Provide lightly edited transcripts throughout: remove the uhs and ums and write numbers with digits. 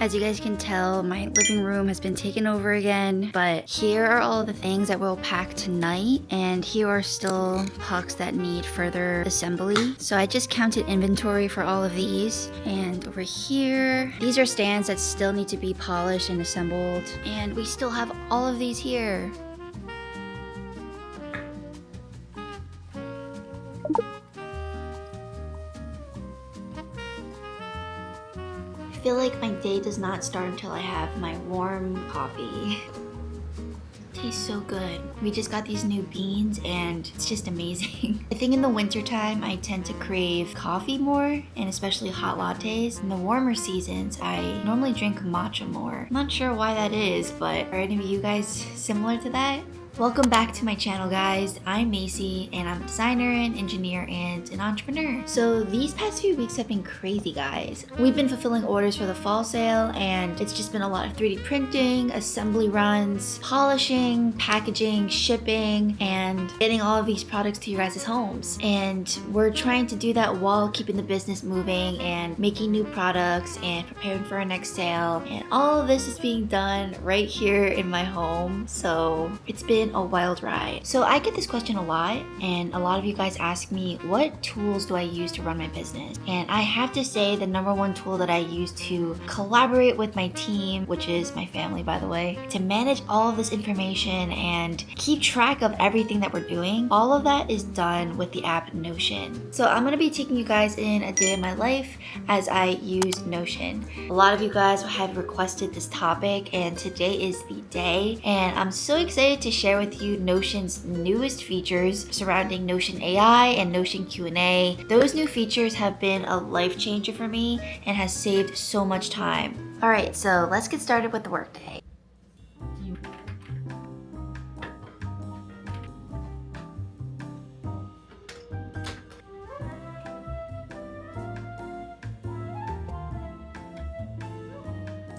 As you guys can tell, my living room has been taken over again, but here are all the things that we'll pack tonight, and here are still pucks that need further assembly. So I just counted inventory for all of these, and over here, these are stands that still need to be polished and assembled, and we still have all of these here. I feel like my day does not start until I have my warm coffee. Tastes so good. We just got these new beans and it's just amazing. I think in the winter time I tend to crave coffee more, and especially hot lattes. In the warmer seasons I normally drink matcha more. I'm not sure why that is, but are any of you guys similar to that? Welcome back to my channel, guys. I'm Maisy and I'm a designer, an engineer, and an entrepreneur. So these past few weeks have been crazy, guys. We've been fulfilling orders for the fall sale, and it's just been a lot of 3D printing, assembly runs, polishing, packaging, shipping, and getting all of these products to your guys' homes. And we're trying to do that while keeping the business moving and making new products and preparing for our next sale. And all of this is being done right here in my home. So it's been a wild ride. So I get this question a lot, and a lot of you guys ask me, what tools do I use to run my business? And I have to say the #1 tool that I use to collaborate with my team, which is my family, by the way, to manage all of this information and keep track of everything that we're doing, all of that is done with the app Notion. So I'm gonna be taking you guys in a day in my life as I use Notion. A lot of you guys have requested this topic, and today is the day, and I'm so excited to share with you Notion's newest features surrounding Notion AI and Notion Q&A. Those new features have been a life changer for me and has saved so much time. Alright, so let's get started with the workday.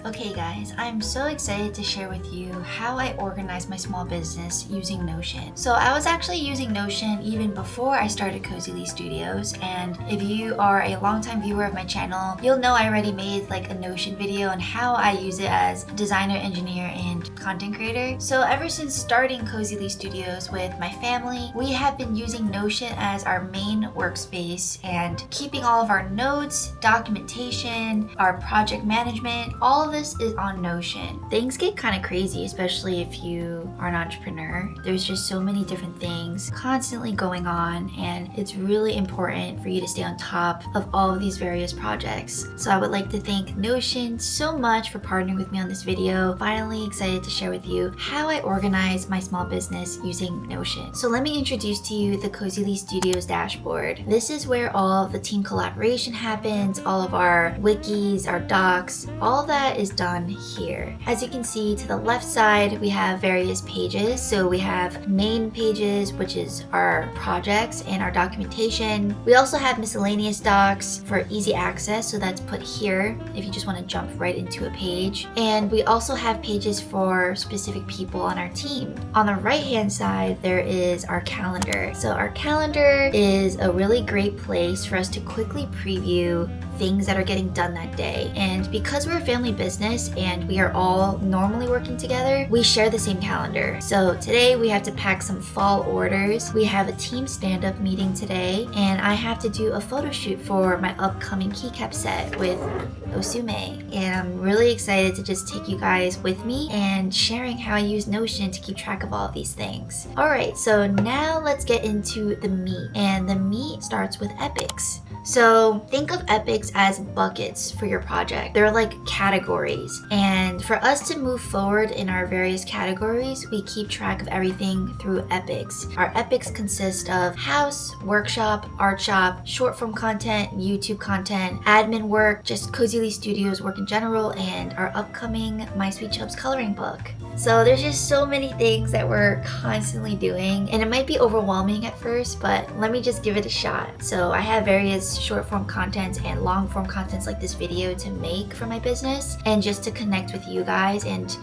Okay guys, I'm so excited to share with you how I organize my small business using Notion. So I was actually using Notion even before I started Cozyleigh Studios, and if you are a longtime viewer of my channel, you'll know I already made like a Notion video on how I use it as designer, engineer, and content creator. So ever since starting Cozyleigh Studios with my family, we have been using Notion as our main workspace and keeping all of our notes, documentation, our project management, all of this is on Notion. Things get kind of crazy, especially if you are an entrepreneur. There's just so many different things constantly going on, and it's really important for you to stay on top of all of these various projects. So I would like to thank Notion so much for partnering with me on this video. Finally excited to share with you how I organize my small business using Notion. So let me introduce to you the Cozyleigh Studios dashboard. This is where all of the team collaboration happens, all of our wikis, our docs, all of that is done here. As you can see to the left side, we have various pages. So we have main pages, which is our projects and our documentation. We also have miscellaneous docs for easy access, so that's put here if you just want to jump right into a page. And we also have pages for specific people on our team. On the right hand side, there is our calendar. So our calendar is a really great place for us to quickly preview things that are getting done that day. And because we're a family business and we are all normally working together, we share the same calendar. So today we have to pack some fall orders. We have a team stand-up meeting today, and I have to do a photo shoot for my upcoming Keycap set with Osume. And I'm really excited to just take you guys with me and sharing how I use Notion to keep track of all of these things. Alright, so now let's get into the meat. And the meat starts with epics. So think of epics as buckets for your project. They're like categories. And for us to move forward in our various categories, we keep track of everything through epics. Our epics consist of house, workshop, art shop, short form content, YouTube content, admin work, just Cozyleigh Studios work in general, and our upcoming 𝗦𝘁𝘂𝗆𝗄𝑐𝑜LORING book. So there's just so many things that we're constantly doing, and it might be overwhelming at first, but let me just give it a shot. So I have various short form contents and long form contents like this video to make for my business, and just to connect with you guys and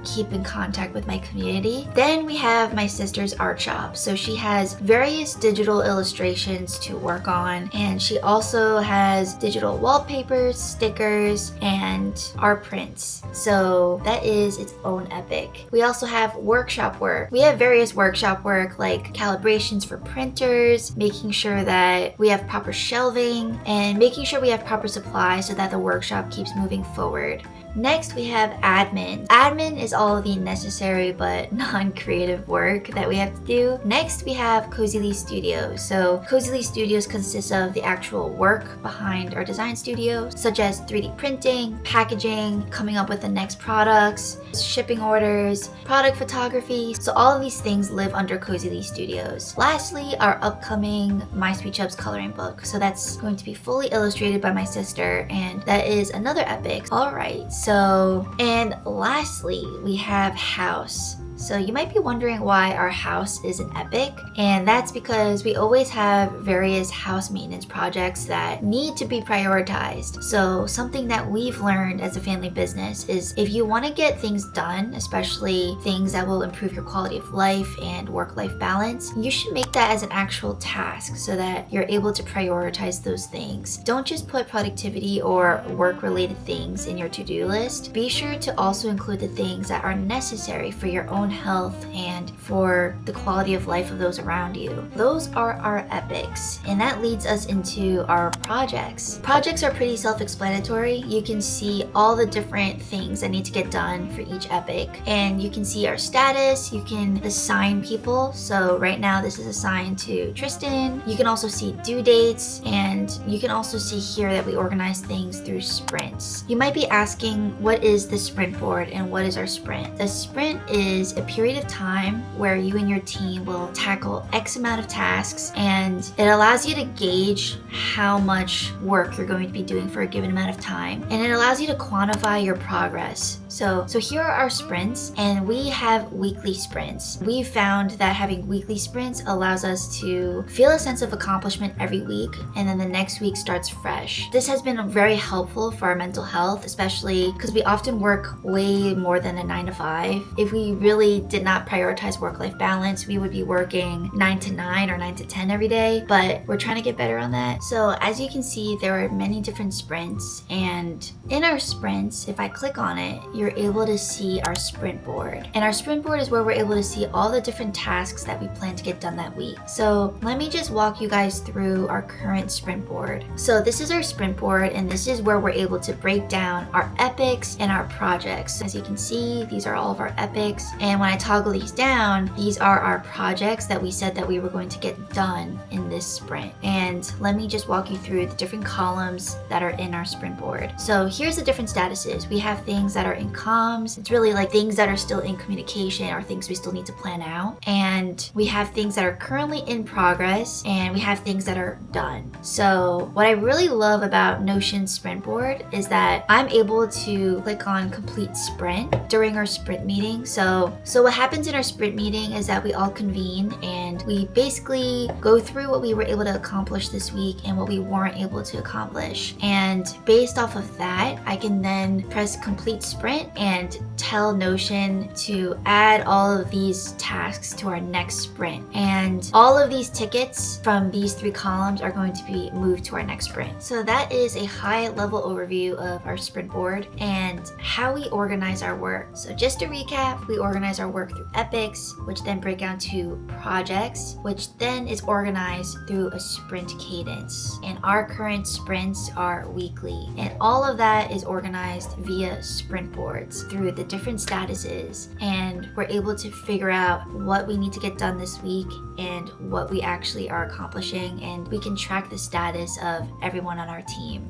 keep in contact with my community. Then we have my sister's art shop. So she has various digital illustrations to work on, and she also has digital wallpapers, stickers, and art prints. So that is its own epic. We also have workshop work. We have various workshop work like calibrations for printers, making sure that we have proper shelving, and making sure we have proper supply so that the workshop keeps moving forward. Next, we have admin. Admin is all of the necessary but non-creative work that we have to do. Next, we have Cozyleigh Studios. So Cozyleigh Studios consists of the actual work behind our design studio, such as 3D printing, packaging, coming up with the next products, shipping orders, product photography. So all of these things live under Cozyleigh Studios. Lastly, our upcoming 𝗦𝘁𝘂𝗀𝘃𝗏 coloring book. So that's going to be fully illustrated by my sister, and that is another epic. All right. And lastly, we have house. So you might be wondering why our house is an epic, and that's because we always have various house maintenance projects that need to be prioritized. So something that we've learned as a family business is if you want to get things done, especially things that will improve your quality of life and work-life balance, you should make that as an actual task so that you're able to prioritize those things. Don't just put productivity or work-related things in your to-do list. Be sure to also include the things that are necessary for your own health and for the quality of life of those around you. Those are our epics, and that leads us into our projects. Projects are pretty self-explanatory. You can see all the different things that need to get done for each epic, and you can see our status. You can assign people. So right now this is assigned to Tristan. You can also see due dates, and you can also see here that we organize things through sprints. You might be asking, what is the sprint board and what is our sprint? The sprint is a period of time where you and your team will tackle X amount of tasks, and it allows you to gauge how much work you're going to be doing for a given amount of time, and it allows you to quantify your progress. So here are our sprints, and we have weekly sprints. We've found that having weekly sprints allows us to feel a sense of accomplishment every week, and then the next week starts fresh. This has been very helpful for our mental health, especially because we often work way more than a 9 to 5. If we really did not prioritize work-life balance, we would be working 9 to 9 or 9 to 10 every day, but we're trying to get better on that. So as you can see, there are many different sprints, and in our sprints, if I click on it, you're able to see our sprint board. And our sprint board is where we're able to see all the different tasks that we plan to get done that week. So let me just walk you guys through our current sprint board. So this is our sprint board, and this is where we're able to break down our epics and our projects. As you can see, these are all of our epics, and when I toggle these down, these are our projects that we said that we were going to get done in this sprint. And let me just walk you through the different columns that are in our sprint board. So here's the different statuses. We have things that are in comms. It's really like things that are still in communication or things we still need to plan out. And we have things that are currently in progress, and we have things that are done. So what I really love about Notion's sprint board is that I'm able to click on complete sprint during our sprint meeting. So what happens in our sprint meeting is that we all convene, and we basically go through what we were able to accomplish this week and what we weren't able to accomplish. And based off of that, I can then press complete sprint and tell Notion to add all of these tasks to our next sprint. And all of these tickets from these 3 columns are going to be moved to our next sprint. So that is a high-level overview of our sprint board and how we organize our work. So just to recap, we organize our work through epics, which then break down to projects, which then is organized through a sprint cadence. And our current sprints are weekly. And all of that is organized via sprint boards through the different statuses. And we're able to figure out what we need to get done this week and what we actually are accomplishing. And we can track the status of everyone on our team.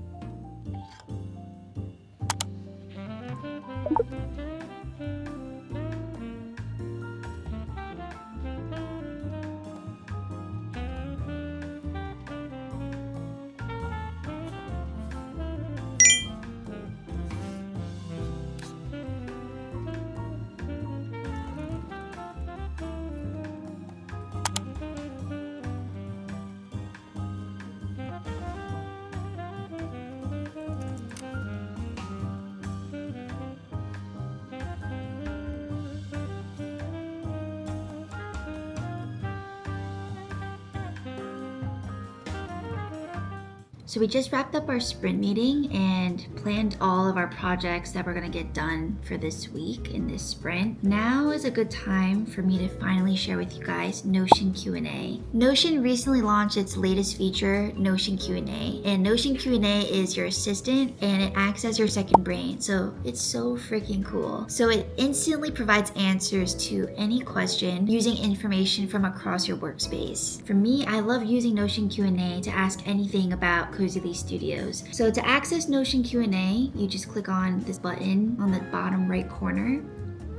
So we just wrapped up our sprint meeting and planned all of our projects that we're gonna get done for this week in this sprint. Now is a good time for me to finally share with you guys Notion Q&A. Notion recently launched its latest feature, Notion Q&A, and Notion Q&A is your assistant and it acts as your second brain, so it's so freaking cool. So it instantly provides answers to any question using information from across your workspace. For me, I love using Notion Q&A to ask anything about Cozyleigh Studios. So to access Notion Q&A, you just click on this button on the bottom right corner.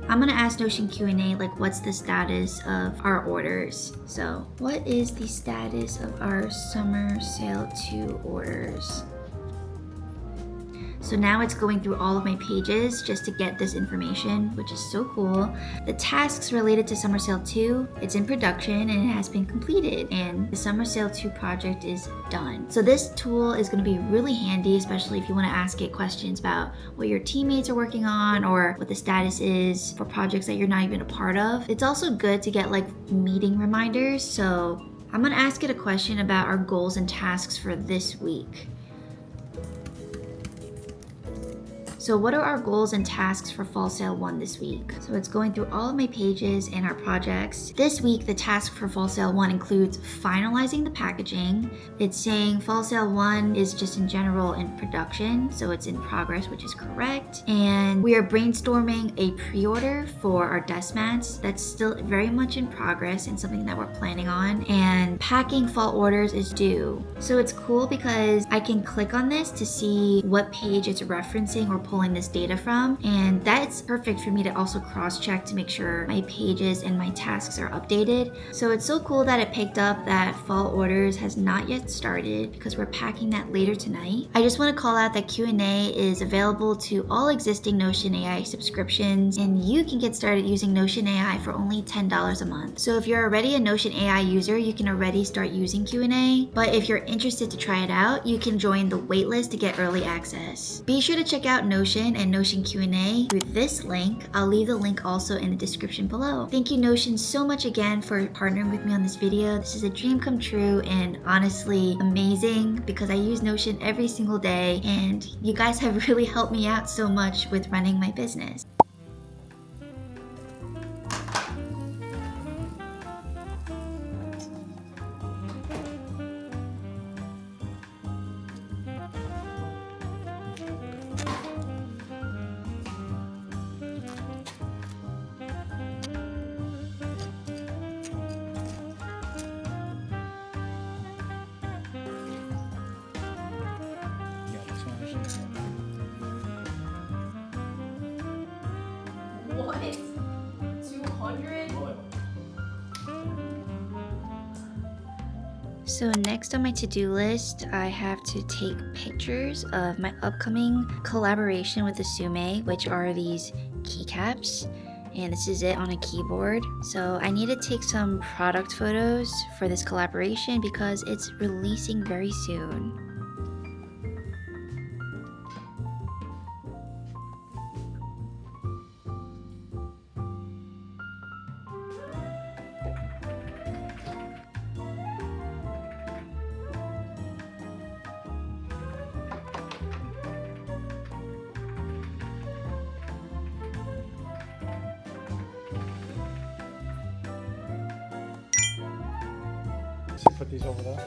I'm gonna ask Notion Q&A like, what's the status of our orders? So what is the status of our Summer Sale 2 orders? So now it's going through all of my pages just to get this information, which is so cool. The tasks related to Summer Sale 2, it's in production and it has been completed, and the Summer Sale 2 project is done. So this tool is going to be really handy, especially if you want to ask it questions about what your teammates are working on or what the status is for projects that you're not even a part of. It's also good to get like meeting reminders. So I'm going to ask it a question about our goals and tasks for this week. So what are our goals and tasks for Fall Sale 1 this week? So it's going through all of my pages and our projects. This week, the task for Fall Sale 1 includes finalizing the packaging. It's saying Fall Sale 1 is just in general in production, so it's in progress, which is correct. And we are brainstorming a pre-order for our desk mats. That's still very much in progress and something that we're planning on. And packing fall orders is due. So it's cool because I can click on this to see what page it's referencing or pulling this data from, and that's perfect for me to also cross-check to make sure my pages and my tasks are updated. So it's so cool that it picked up that fall orders has not yet started because we're packing that later tonight. I just want to call out that Q&A is available to all existing Notion AI subscriptions, and you can get started using Notion AI for only $10 a month. So if you're already a Notion AI user, you can already start using Q&A, but if you're interested to try it out, you can join the waitlist to get early access. Be sure to check out Notion and Notion Q&A through this link. I'll leave the link also in the description below. Thank you Notion so much again for partnering with me on this video. This is a dream come true and honestly amazing because I use Notion every single day and you guys have really helped me out so much with running my business. What? 200? So next on my to-do list, I have to take pictures of my upcoming collaboration with Osume, which are these keycaps. And this is it on a keyboard. So I need to take some product photos for this collaboration because it's releasing very soon. Put these over there.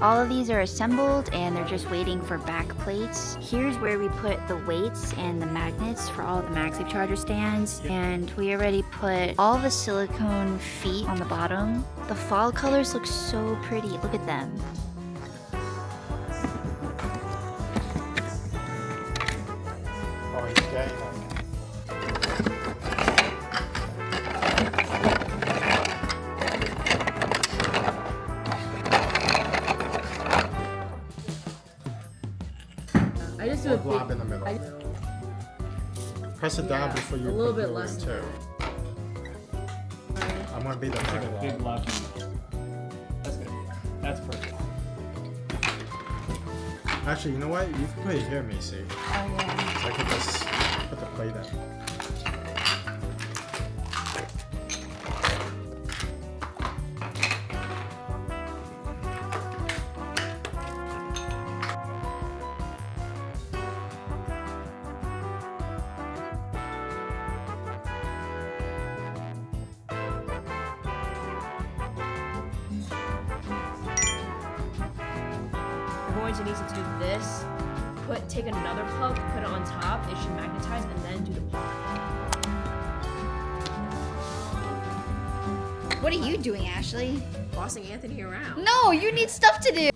All of these are assembled and they're just waiting for back plates. Here's where we put the weights and the magnets for all the MagSafe charger stands. And we already put all the silicone feet on the bottom. The fall colors look so pretty, look at them. Okay. I just do a Glob big, in the middle. Press it down before you a little put bit glue less in too. I'm gonna be the It's like a final. big block. That's good. That's perfect. Actually, you know what? You can put it here, Maisy. Oh yeah. So I can just put the plate in. You're going to need to do this. Take another puck, put it on top. It should magnetize, and then do the puck. What are you doing, Ashley? Bossing Anthony around. No, you need stuff to do.